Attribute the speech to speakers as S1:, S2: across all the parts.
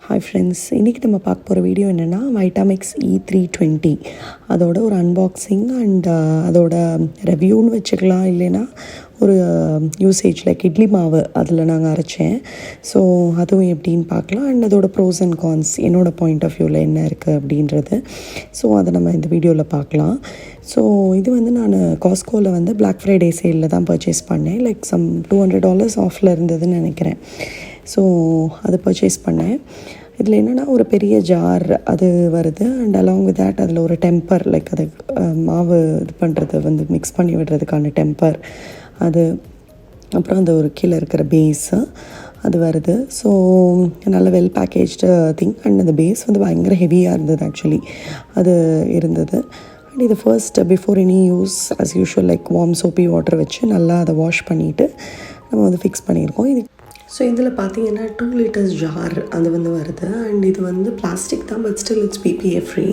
S1: Hi friends, இன்றைக்கி நம்ம பார்க்க போகிற வீடியோ என்னென்னா வைட்டாமிக்ஸ் E320 அதோட ஒரு அன்பாக்சிங் அண்ட் அதோட ரிவ்யூன்னு வச்சுக்கலாம். இல்லைன்னா ஒரு யூசேஜ் லைக் இட்லி மாவு அதில் நாங்கள் அரைச்சேன். ஸோ அதுவும் எப்படின்னு பார்க்கலாம். அண்ட் அதோட ப்ரோஸ் அண்ட் கான்ஸ் என்னோடய பாயிண்ட் ஆஃப் வியூவில் என்ன இருக்குது அப்படின்றது. ஸோ அதை நம்ம இந்த வீடியோவில் பார்க்கலாம். ஸோ இது வந்து நான் காஸ்கோவில் வந்து பிளாக் ஃப்ரைடே சேலில் தான் பர்ச்சேஸ் பண்ணேன். லைக் சம் $200 ஆஃபில் இருந்ததுன்னு நினைக்கிறேன். ஸோ அது பர்ச்சேஸ் பண்ணேன். இதில் என்னென்னா ஒரு பெரிய ஜார் அது வருது. அண்ட் அலாங் வித் தேட் அதில் ஒரு டெம்பர் லைக் அது மாவு இது பண்ணுறது வந்து மிக்ஸ் பண்ணி விடுறதுக்கான டெம்பர் அது, அப்புறம் அந்த ஒரு கீழே இருக்கிற பேஸு அது வருது. ஸோ நல்ல வெல் பேக்கேஜ்டு திங். அண்ட் அந்த பேஸ் வந்து பயங்கர ஹெவியாக இருந்தது ஆக்சுவலி. அது இருந்தது. அண்ட் இது first before any use as usual like warm soapy water வச்சு நல்லா அதை வாஷ் பண்ணிவிட்டு நம்ம வந்து ஃபிக்ஸ் பண்ணியிருக்கோம். இது ஸோ இதில் பார்த்தீங்கன்னா 2 liters ஜார் அது வந்து வருது. அண்ட் இது வந்து பிளாஸ்டிக் தான், but still it's PPA free.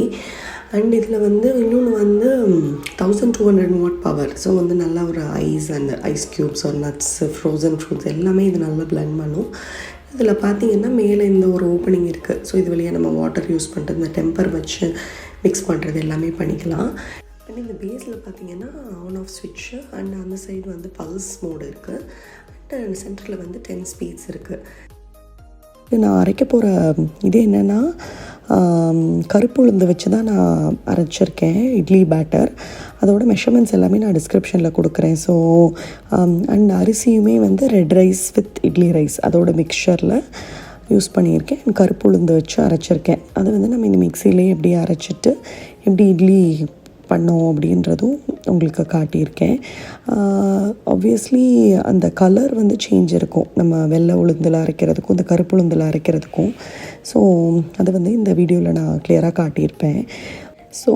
S1: And இதில் வந்து இன்னொன்று வந்து 1200 watt பவர். ஸோ வந்து நல்லா ஒரு ஐஸ் அண்ட் ஐஸ் க்யூப்ஸ் ஒரு நட்ஸ் ஃப்ரோசன் ஃப்ரூட்ஸ் எல்லாமே இது நல்லா பிளெண்ட் பண்ணும். இதில் பார்த்தீங்கன்னா மேலே இந்த ஒரு ஓப்பனிங் இருக்குது. ஸோ இது வழியாக நம்ம வாட்டர் யூஸ் பண்ணுறது, இந்த டெம்பர் வச்சு மிக்ஸ் பண்ணுறது எல்லாமே பண்ணிக்கலாம். அண்ட் இந்த பேஸில் பார்த்தீங்கன்னா ஆன் ஆஃப் ஸ்விட்ச்சு அண்ட் அந்த சைடு வந்து பல்ஸ் மோடு இருக்குது. அண்ட் சென்டரில் வந்து 10 ஸ்பீட்ஸ் இருக்குது. நான் அரைக்க போகிற இது என்னென்னா கருப்பு உளுந்து வச்சு தான் நான் அரைச்சிருக்கேன் இட்லி பேட்டர். அதோட மெஷர்மெண்ட்ஸ் எல்லாமே நான் டிஸ்கிரிப்ஷனில் கொடுக்குறேன். ஸோ அண்ட் அரிசியுமே வந்து red rice with idli rice அதோட மிக்சரில் யூஸ் பண்ணியிருக்கேன். கருப்பு உளுந்து வச்சு அரைச்சிருக்கேன். அது வந்து நம்ம இந்த மிக்சிலே எப்படி அரைச்சிட்டு எப்படி இட்லி பண்ணோம் அப்படின்றதும் உங்களுக்கு காட்டியிருக்கேன். ஆப்வியஸ்லி அந்த கலர் வந்து சேஞ்ச் இருக்கும் நம்ம வெள்ளை உளுந்தில் அரைக்கிறதுக்கும் இந்த கருப்பு உளுந்தில் அரைக்கிறதுக்கும். ஸோ அது வந்து இந்த வீடியோவில் நான் கிளியராக காட்டியிருப்பேன். ஸோ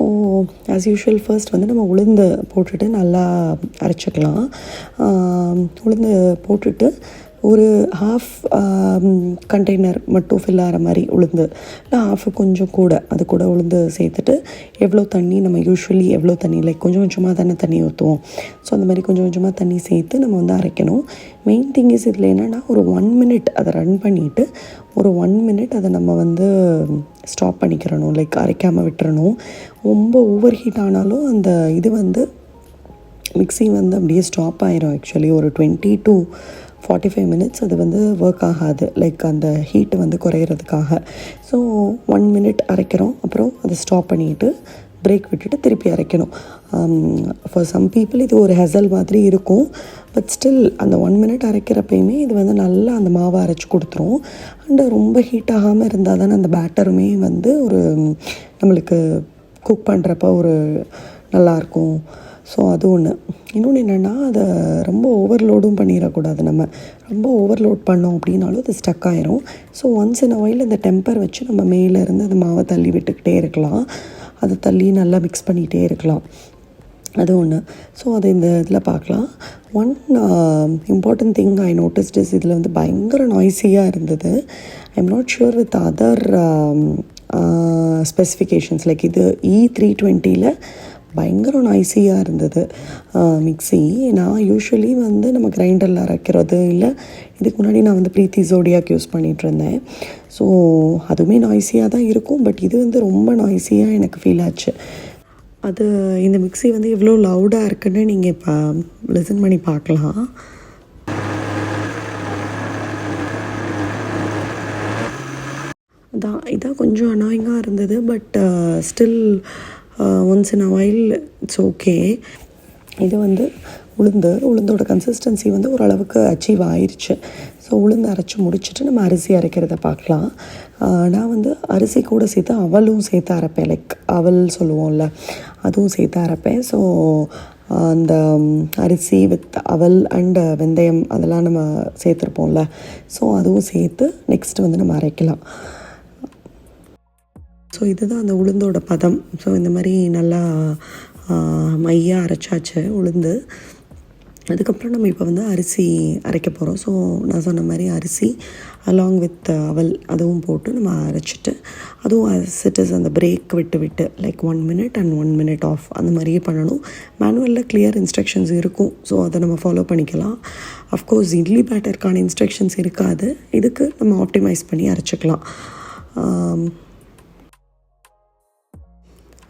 S1: ஆஸ் யூஷுவல் ஃபர்ஸ்ட் வந்து நம்ம உளுந்து போட்டுட்டு நல்லா அரைச்சிக்கலாம். உளுந்து போட்டுட்டு ஒரு ஹாஃப் கண்டெய்னர் மட்டும் ஃபில் ஆகிற மாதிரி உளுந்து, இல்லை ஹாஃபு கொஞ்சம் கூட அது கூட உளுந்து சேர்த்துட்டு எவ்வளோ தண்ணி நம்ம யூஸ்வலி எவ்வளோ தண்ணி லைக் கொஞ்சம் கொஞ்சமாக தானே தண்ணி ஊற்றுவோம். ஸோ அந்த மாதிரி கொஞ்சம் கொஞ்சமாக தண்ணி சேர்த்து நம்ம வந்து அரைக்கணும். மெயின் திங் இஸ் இதில் என்னென்னா ஒரு 1 minute அதை ரன் பண்ணிவிட்டு ஒரு 1 minute அதை நம்ம வந்து ஸ்டாப் பண்ணிக்கிறணும். லைக் அரைக்காமல் விட்டுறணும். ரொம்ப ஓவர் ஹீட் ஆனாலும் அந்த இது வந்து மிக்ஸி வந்து அப்படியே ஸ்டாப் ஆயிரும். ஆக்சுவலி ஒரு 20 to 45 minutes அது வந்து ஒர்க் ஆகாது, லைக் அந்த ஹீட்டு வந்து குறையிறதுக்காக. ஸோ 1 minute அரைக்கிறோம், அப்புறம் அதை ஸ்டாப் பண்ணிவிட்டு பிரேக் விட்டுட்டு திருப்பி அரைக்கணும். ஃபார் சம் பீப்புள் இது ஒரு ஹெசல் மாதிரி இருக்கும், பட் ஸ்டில் அந்த 1 minute அரைக்கிறப்பயுமே இது வந்து நல்லா அந்த மாவை அரைச்சி கொடுத்துரும். அண்டு ரொம்ப ஹீட் ஆகாமல் இருந்தால் தானே அந்த பேட்டருமே வந்து ஒரு நம்மளுக்கு குக் பண்ணுறப்ப ஒரு நல்லாயிருக்கும். ஸோ அது ஒன்று. இன்னொன்று என்னென்னா அதை ரொம்ப ஓவர்லோடும் பண்ணிடக்கூடாது. நம்ம ரொம்ப ஓவர்லோட் பண்ணோம் அப்படின்னாலும் அது ஸ்டக் ஆயிரும். So once in a while இந்த டெம்பர் வச்சு நம்ம மேலே இருந்து அந்த மாவை தள்ளி விட்டுக்கிட்டே இருக்கலாம். அதை தள்ளி நல்லா மிக்ஸ் பண்ணிகிட்டே இருக்கலாம். அது ஒன்று. ஸோ அது இந்த இதில் பார்க்கலாம். One important thing I noticed is இதில் வந்து பயங்கர நாய்ஸியாக இருந்தது. I am not sure with other specifications. Like இது E320ல் பயங்கர நாய்ஸியாக இருந்தது மிக்ஸி. நான் யூஸ்வலி வந்து நம்ம கிரைண்டரில் அரைக்கிறது, இல்லை இதுக்கு முன்னாடி நான் வந்து ப்ரீத்தி ஜோடியாக் யூஸ் பண்ணிகிட்ருந்தேன். ஸோ அதுவுமே நாய்ஸியாக தான் இருக்கும், பட் இது வந்து ரொம்ப நாய்ஸியாக எனக்கு ஃபீல் ஆச்சு. அது இந்த மிக்ஸி வந்து எவ்வளோ லவுடாக இருக்குன்னு நீங்கள் இப்போ லிசன் பண்ணி பார்க்கலாம். இதான் கொஞ்சம் அனாயிங்காக இருந்தது, but still once in a while it's okay. இது வந்து உளுந்தோட கன்சிஸ்டன்சி வந்து ஓரளவுக்கு அச்சீவ் ஆயிடுச்சு. ஸோ உளுந்து அரைச்சி முடிச்சுட்டு நம்ம அரிசி அரைக்கிறத பார்க்கலாம். நான் வந்து அரிசி கூட சேர்த்து அவலும் சேர்த்து அரைப்பேன். லைக் அவல் சொல்லுவோம்ல, அதுவும் சேர்த்து அரைப்பேன். ஸோ அந்த அரிசி வித் அவல் அண்ட் வெந்தயம் அதெல்லாம் நம்ம சேர்த்துருப்போம்ல, ஸோ அதுவும் சேர்த்து நெக்ஸ்ட் வந்து நம்ம அரைக்கலாம். ஸோ இதுதான் அந்த உளுந்தோட பதம். ஸோ இந்த மாதிரி நல்லா மையாக அரைச்சாச்சு உளுந்து. அதுக்கப்புறம் நம்ம இப்போ வந்து அரிசி அரைக்க போகிறோம். ஸோ நான் சொன்ன மாதிரி அரிசி அலாங் வித் அவல் அதுவும் போட்டு நம்ம அரைச்சிட்டு, அதுவும் அரைச்சிட்டு அந்த பிரேக் விட்டு like 1 minute and 1 minute off அந்த மாதிரியே பண்ணணும். மேனுவலில் கிளியர் இன்ஸ்ட்ரக்ஷன்ஸ் இருக்கும். ஸோ அதை நம்ம ஃபாலோ பண்ணிக்கலாம். அஃப்கோர்ஸ் இட்லி பேட்டருக்கான இன்ஸ்ட்ரக்ஷன்ஸ் இருக்காது, இதுக்கு நம்ம ஆப்டிமைஸ் பண்ணி அரைச்சிக்கலாம்.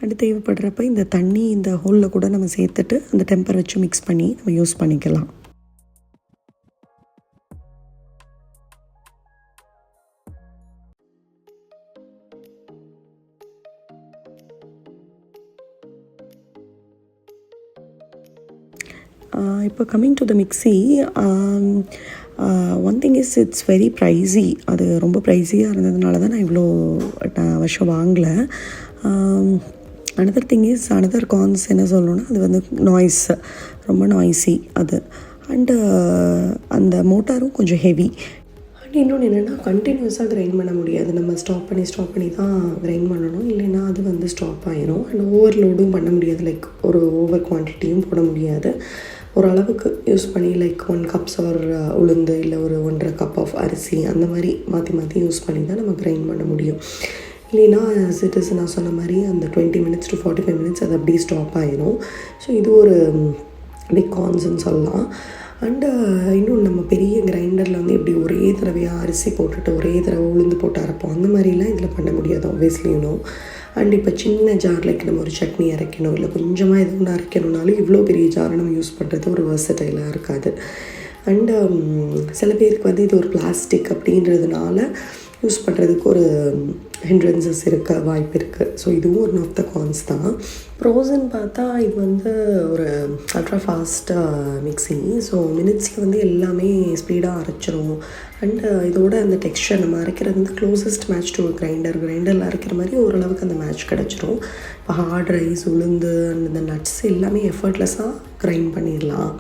S1: அண்டு தேவைப்படுறப்ப இந்த தண்ணி இந்த ஹோலில் கூட நம்ம சேர்த்துட்டு அந்த டெம்பர் வச்சு மிக்ஸ் பண்ணி நம்ம யூஸ் பண்ணிக்கலாம். இப்போ coming to the mixie, one thing is it's very pricey. அது ரொம்ப ப்ரைஸியாக இருந்ததுனால தான் நான் இவ்வளோ வருஷம் வாங்கலை. Another thing is another cons என்ன சொல்லணுன்னா, அது வந்து நாய்ஸ், ரொம்ப நாய்ஸி அது. அண்டு அந்த மோட்டாரும் கொஞ்சம் ஹெவி. அண்ட் இன்னொன்று என்னென்னா, கண்டினியூஸாக கிரைண்ட் பண்ண முடியாது. நம்ம ஸ்டாப் பண்ணி தான் கிரைண்ட் பண்ணணும், இல்லைன்னா அது வந்து ஸ்டாப் ஆகிரும். அண்ட் ஓவர்லோடும் பண்ண முடியாது, லைக் ஒரு ஓவர் குவான்டிட்டியும் போட முடியாது. ஓரளவுக்கு யூஸ் பண்ணி லைக் 1 கப்ஸ் ஆர் உளுந்து இல்லை ஒரு 1.5 கப் ஆஃப் அரிசி அந்த மாதிரி மாற்றி யூஸ் பண்ணி தான் நம்ம கிரைண்ட் பண்ண முடியும். இல்லைன்னா சிட்டிஸ் நான் சொன்ன மாதிரி அந்த 20 minutes to 45 minutes அது அப்படியே ஸ்டாப் ஆகிடும். ஸோ இது ஒரு பிக் கான்ஸ்ன்னு சொல்லலாம். அண்டு இன்னும் நம்ம பெரிய கிரைண்டரில் வந்து எப்படி ஒரே தடவையாக அரிசி போட்டுட்டு ஒரே தடவை உளுந்து போட்டு அரைப்போம், அந்த மாதிரிலாம் இதில் பண்ண முடியாது ஆப்வியஸ்லி. அண்ட் இப்போ சின்ன ஜார் லைக் நம்ம ஒரு சட்னி அரைக்கணும் இல்லை கொஞ்சமாக எது ஒன்று அரைக்கணும்னாலும் இவ்வளோ பெரிய ஜாரை நம்ம யூஸ் பண்ணுறது ஒரு வெர்சடைலாக இருக்காது. அண்டு சில பேருக்கு வந்து இது ஒரு பிளாஸ்டிக் அப்படின்றதுனால யூஸ் பண்ணுறதுக்கு ஒரு ஹிண்ட்ரன்சஸ் இருக்க வாய்ப்பு இருக்குது. ஸோ இதுவும் ஒரு ஆஃப் த கான்ஸ் தான். ப்ரோஸ்ன்னு பார்த்தா இது வந்து ஒரு அல்ட்ரா ஃபாஸ்ட்டாக மிக்ஸி. ஸோ மினிட்ஸில் வந்து எல்லாமே ஸ்பீடாக அரைச்சிரும். அண்டு இதோட அந்த டெக்ஸ்சர் நம்ம அரைக்கிறது வந்து க்ளோசஸ்ட் மேட்ச் டு கிரைண்டரில் அரைக்கிற மாதிரி ஓரளவுக்கு அந்த மேட்ச் கிடச்சிரும். இப்போ ஹார்ட் ரைஸ், உளுந்து அண்ட் இந்த நட்ஸ் எல்லாமே எஃபர்ட்லெஸ்ஸாக கிரைண்ட் பண்ணிடலாம்.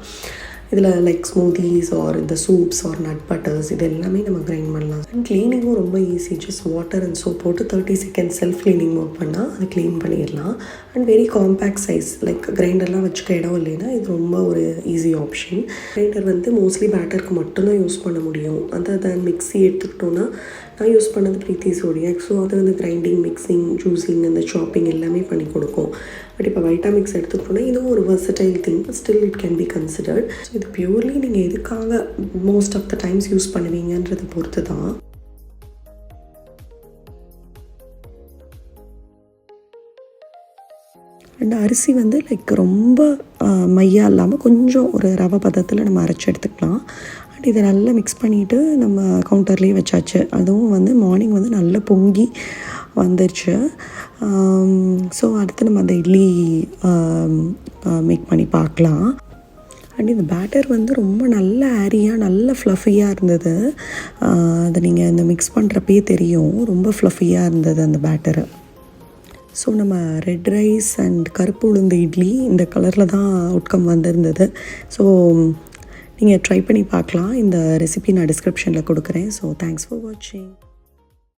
S1: இதில் லைக் ஸ்மூதீஸ் ஆர் இந்த சூப்ஸ் ஆர் நட் பட்டர்ஸ் இது எல்லாமே நம்ம கிரைண்ட் பண்ணலாம். அண்ட் க்ளீனிங்கும் ரொம்ப easy. Just water and soap போட்டு 30 seconds செல்ஃப் க்ளீனிங் மோட் பண்ணால் அது க்ளீன் பண்ணிடலாம். And very compact size, like கிரைண்டர்லாம் வச்சுக்க இடம் இல்லைன்னா இது ரொம்ப ஒரு ஈஸி ஆப்ஷன். கிரைண்டர் வந்து மோஸ்ட்லி பேட்டருக்கு மட்டும்தான் யூஸ் பண்ண முடியும். அதர் மிக்ஸி எடுத்துக்கிட்டோன்னா நான் யூஸ் பண்ணது ப்ரீத்தி சோடியாக். ஸோ அது வந்து கிரைண்டிங், மிக்சிங், ஜூஸிங், அந்த சாப்பிங் எல்லாமே பண்ணி கொடுக்கும். பட் இப்போ வைட்டாமிக்ஸ் எடுத்துக்கிட்டோன்னா இதுவும் ஒரு versatile thing, still it can be considered. So இது பியூர்லி நீங்கள் எதுக்காக most of the times use பண்ணுவீங்கன்றதை பொறுத்து தான். அண்ட் அரிசி வந்து லைக் ரொம்ப மையாக இல்லாமல் கொஞ்சம் ஒரு ரவை பதத்தில் நம்ம அரைச்சி எடுத்துக்கலாம். அண்ட் இதை நல்லா மிக்ஸ் பண்ணிவிட்டு நம்ம கவுண்டர்லேயே வச்சாச்சு. அதுவும் வந்து மார்னிங் வந்து நல்லா பொங்கி வந்துருச்சு. ஸோ அடுத்து நம்ம அந்த இட்லி மேக் பண்ணி பார்க்கலாம். அண்ட் இந்த பேட்டர் வந்து ரொம்ப நல்ல ஏரியாக நல்ல ஃப்ளஃபியாக இருந்தது. அதை நீங்கள் இந்த மிக்ஸ் பண்ணுறப்பே தெரியும், ரொம்ப ஃப்ளஃபியாக இருந்தது அந்த பேட்டரு. ஸோ நம்ம ரெட் ரைஸ் அண்ட் கருப்பு உளுந்து இட்லி இந்த கலரில் தான் அவுட்கம் வந்திருந்தது. ஸோ நீங்கள் ட்ரை பண்ணி பார்க்கலாம். இந்த ரெசிபி நான் டிஸ்கிரிப்ஷனில் கொடுக்குறேன். ஸோ தேங்க்ஸ் ஃபார் வாட்சிங்.